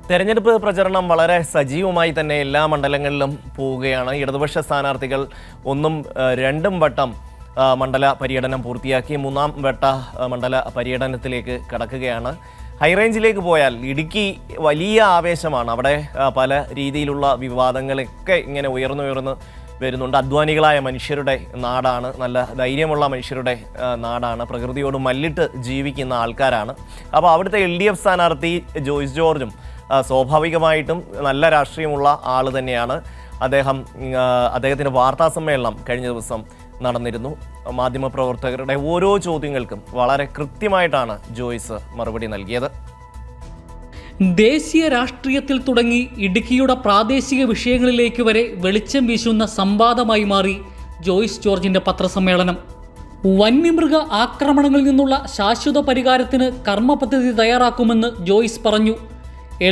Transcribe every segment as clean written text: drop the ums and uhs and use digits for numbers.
തെരഞ്ഞെടുപ്പ് പ്രചരണം വളരെ സജീവമായി തന്നെ എല്ലാ മണ്ഡലങ്ങളിലും പോവുകയാണ്. ഇടതുപക്ഷ സ്ഥാനാർത്ഥികൾ ഒന്നും രണ്ടും വട്ടം മണ്ഡല പര്യടനം പൂർത്തിയാക്കി മൂന്നാം വട്ട മണ്ഡല പര്യടനത്തിലേക്ക് കടക്കുകയാണ്. ഹൈറേഞ്ചിലേക്ക് പോയാൽ ഇടുക്കി വലിയ ആവേശമാണ്. അവിടെ പല രീതിയിലുള്ള വിവാദങ്ങളൊക്കെ ഇങ്ങനെ ഉയർന്നു വരുന്നുണ്ട്. അധ്വാനികളായ മനുഷ്യരുടെ നാടാണ്, നല്ല ധൈര്യമുള്ള മനുഷ്യരുടെ നാടാണ്, പ്രകൃതിയോട് മല്ലിട്ട് ജീവിക്കുന്ന ആൾക്കാരാണ്. അപ്പോൾ അവിടുത്തെ LDF സ്ഥാനാർത്ഥി ജോയ്സ് ജോർജും സ്വാഭാവികമായിട്ടും നല്ല രാഷ്ട്രീയമുള്ള ആൾ തന്നെയാണ്. അദ്ദേഹത്തിൻ്റെ വാർത്താ സമ്മേളനം കഴിഞ്ഞ ദിവസം നടന്നിരുന്നു. മാധ്യമപ്രവർത്തകരുടെ ഓരോ ചോദ്യങ്ങൾക്കും വളരെ കൃത്യമായിട്ടാണ് ജോയ്സ് മറുപടി നൽകിയത്. ദേശീയ രാഷ്ട്രീയത്തിൽ തുടങ്ങി ഇടുക്കിയുടെ പ്രാദേശിക വിഷയങ്ങളിലേക്ക് വരെ വെളിച്ചം വീശുന്ന സംവാദമായി മാറി ജോയ്സ് ജോർജിന്റെ പത്രസമ്മേളനം. വന്യമൃഗ ആക്രമണങ്ങളിൽ നിന്നുള്ള ശാശ്വത പരിഹാരത്തിന് കർമ്മ പദ്ധതി തയ്യാറാക്കുമെന്ന് ജോയ്സ് പറഞ്ഞു.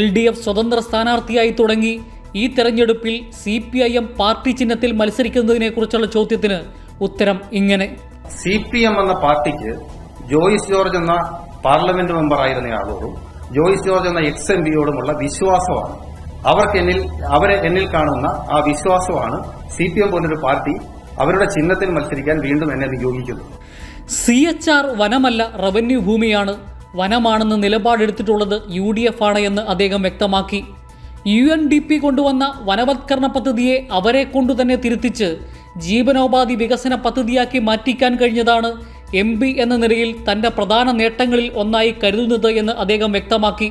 LDF സ്വതന്ത്ര സ്ഥാനാർത്ഥിയായി തുടങ്ങി ഈ തെരഞ്ഞെടുപ്പിൽ CPIM പാർട്ടി ചിഹ്നത്തിൽ മത്സരിക്കുന്നതിനെക്കുറിച്ചുള്ള ചോദ്യത്തിന് ഉത്തരം ഇങ്ങനെ: CPM എന്ന പാർട്ടിക്ക് ജോയ്സ് ജോർജ് എന്ന പാർലമെന്റ് മെമ്പറായിരുന്നയാളോടും ജോയ്സ് ജോർജ് എന്ന ex-MPയോടുമുള്ള വിശ്വാസമാണ്. അവരെ എന്നിൽ കാണുന്ന ആ വിശ്വാസമാണ് CPM പോലൊരു പാർട്ടി അവരുടെ ചിഹ്നത്തിൽ മത്സരിക്കാൻ വീണ്ടും എന്നെ നിയോഗിക്കുന്നത്. CHR വനമല്ല, റവന്യൂ ഭൂമിയാണ്. വനമാണെന്ന് നിലപാടെടുത്തിട്ടുള്ളത് UDF ആണ് എന്ന് അദ്ദേഹം വ്യക്തമാക്കി. UNDP കൊണ്ടുവന്ന വനവത്കരണ പദ്ധതിയെ അവരെ കൊണ്ടുതന്നെ തിരുത്തിച്ച് ജീവനോപാധി വികസന പദ്ധതിയാക്കി മാറ്റിക്കാൻ കഴിഞ്ഞതാണ് MP എന്ന നിലയിൽ തന്റെ പ്രധാന നേട്ടങ്ങളിൽ ഒന്നായി കരുതുന്നത് എന്ന് അദ്ദേഹം വ്യക്തമാക്കി.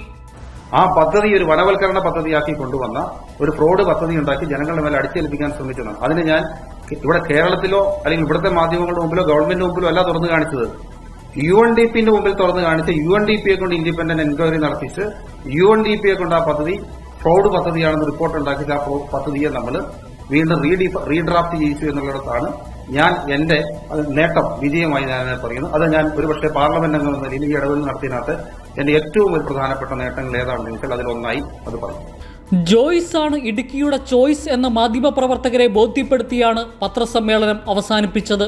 ആ പദ്ധതി ഒരു വനവൽക്കരണ പദ്ധതിയാക്കി കൊണ്ടുവന്ന ഒരു ഫ്രോഡ് പദ്ധതി ഉണ്ടാക്കി ജനങ്ങളുടെ മേലെ അടിച്ചേൽപ്പിക്കാൻ ശ്രമിച്ചതാണ്. അതിന് ഞാൻ ഇവിടെ കേരളത്തിലോ അല്ലെങ്കിൽ ഇവിടുത്തെ മാധ്യമങ്ങളുടെ മുമ്പിലോ ഗവൺമെന്റിന്റെ മുമ്പിലോ അല്ല തുറന്നു കാണിച്ചത്. UNDPന്റെ മുമ്പിൽ തുറന്നു കാണിച്ച് UNDPയെ കൊണ്ട് ഇൻഡിപെൻഡന്റ് എൻക്വയറി നടത്തിച്ച് UNDPയെ കൊണ്ട് ആ പദ്ധതി ഫ്രോഡ് പദ്ധതിയാണെന്ന് റിപ്പോർട്ട് ഉണ്ടാക്കിയിട്ട് ആ പദ്ധതിയെ നമ്മൾ വീണ്ടും റീഡ്രാഫ്റ്റ് ചെയ്യിച്ചു എന്നുള്ളിടത്താണ് ഞാൻ എന്റെ നേട്ടം വിജയമായി ഞാൻ പറയുന്നത്. അത് ഞാൻ ഒരുപക്ഷെ പാർലമെന്റ് അംഗം എന്ന നിലയിൽ ഈ ഇടപെടൽ നടത്തിയതിനകത്ത് എന്റെ ഏറ്റവും പ്രധാനപ്പെട്ട നേട്ടങ്ങൾ ഏതാണെന്ന് ചോദിച്ചാൽ അതിലൊന്നായി അത് പറയും. ജോയ്സ് ആണ് ഇടുക്കിയുടെ ചോയ്സ് എന്ന മാധ്യമപ്രവർത്തകരെ ബോധ്യപ്പെടുത്തിയാണ് പത്രസമ്മേളനം അവസാനിപ്പിച്ചത്.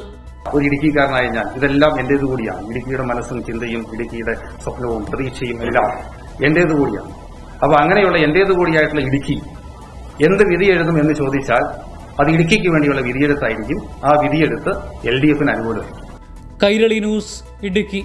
ഒരു ഇടുക്കിക്കാരനായ ഞാൻ ഇതെല്ലാം എന്റേത് കൂടിയാണ്. ഇടുക്കിയുടെ മനസ്സും ചിന്തയും ഇടുക്കിയുടെ സ്വപ്നവും പ്രതീക്ഷയും എല്ലാം എന്റേത് കൂടിയാണ്. അപ്പൊ അങ്ങനെയുള്ള എന്റേത് കൂടിയായിട്ടുള്ള ഇടുക്കി എന്ത് വിധി എഴുതും എന്ന് ചോദിച്ചാൽ അത് ഇടുക്കിക്ക് വേണ്ടിയുള്ള വിധിയെഴുത്തായിരിക്കും. ആ വിധിയെഴുത്ത് LDFന് അനുകൂലമായിരിക്കും. കൈരളി ന്യൂസ്, ഇടുക്കി.